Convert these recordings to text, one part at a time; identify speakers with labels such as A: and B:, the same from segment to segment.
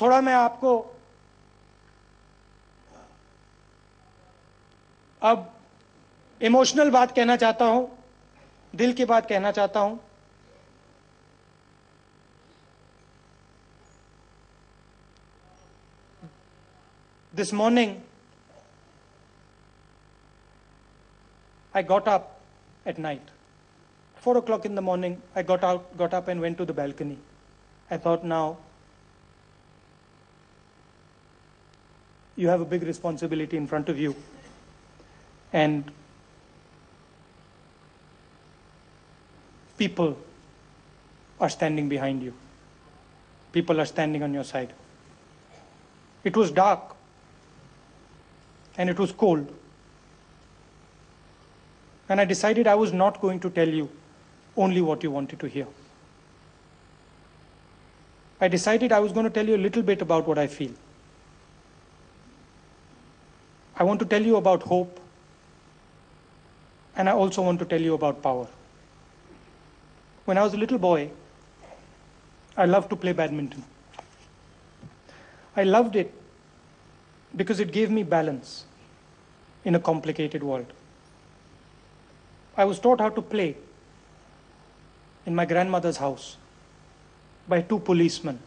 A: थोड़ा मैं आपको अब इमोशनल बात कहना चाहता हूं, दिल की बात कहना चाहता हूं। This morning, I got up at night. 4 o'clock in the morning, I got up and went to the balcony. I thought, now, you have a big responsibility in front of you. And people are standing behind you. People are standing on your side. It was dark. And it was cold. And I decided I was not going to tell you only what you wanted to hear. I decided I was going to tell you a little bit about what I feel. I want to tell you about hope. And I also want to tell you about power. When I was a little boy, I loved to play badminton. I loved it because it gave me balance in a complicated world. I was taught how to play in my grandmother's house by 2 policemen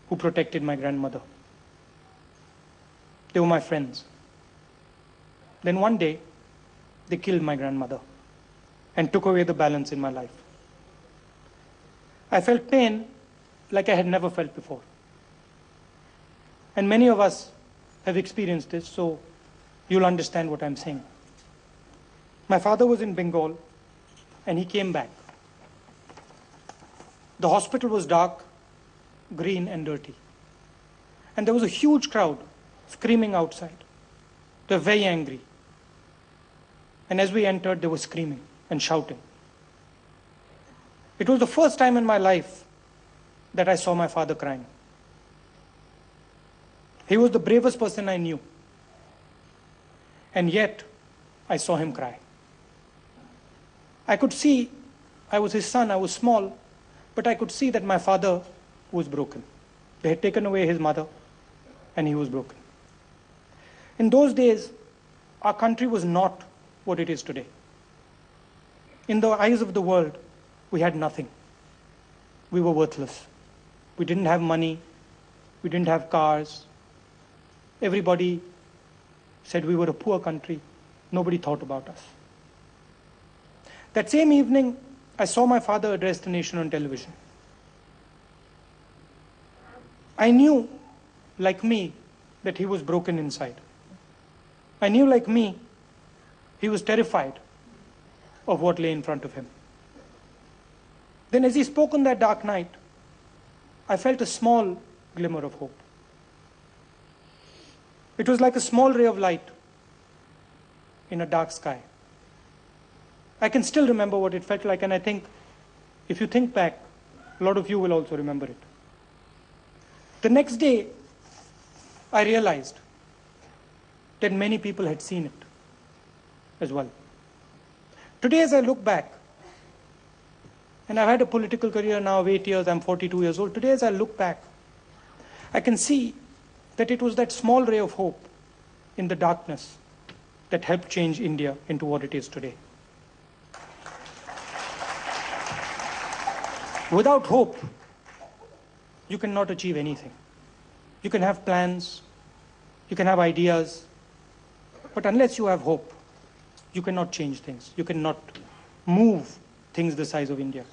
A: who protected my grandmother. They were my friends. Then one day, they killed my grandmother and took away the balance in my life. I felt pain like I had never felt before. And many of us have experienced this, so you'll understand what I'm saying. My father was in Bengal, and he came back. The hospital was dark, green, and dirty. And there was a huge crowd screaming outside. They were very angry. And as we entered, they were screaming and shouting. It was the first time in my life that I saw my father crying. He was the bravest person I knew. And yet, I saw him cry. I could see, I was his son, I was small, but I could see that my father was broken. They had taken away his mother, and he was broken. In those days, our country was not what it is today. In the eyes of the world, we had nothing. We were worthless. We didn't have money. We didn't have cars. Everybody said we were a poor country. Nobody thought about us. That same evening, I saw my father address the nation on television. I knew, like me, that he was broken inside. I knew, like me, he was terrified of what lay in front of him. Then as he spoke on that dark night, I felt a small glimmer of hope. It was like a small ray of light in a dark sky. I can still remember what it felt like, and I think if you think back, a lot of you will also remember it. The next day, I realized that many people had seen it as well. Today, as I look back, and I've had a political career now of 8 years, I'm 42 years old. Today, as I look back, I can see that it was that small ray of hope in the darkness that helped change India into what it is today. Without hope, you cannot achieve anything. You can have plans, you can have ideas, but unless you have hope, you cannot change things. You cannot move things the size of India.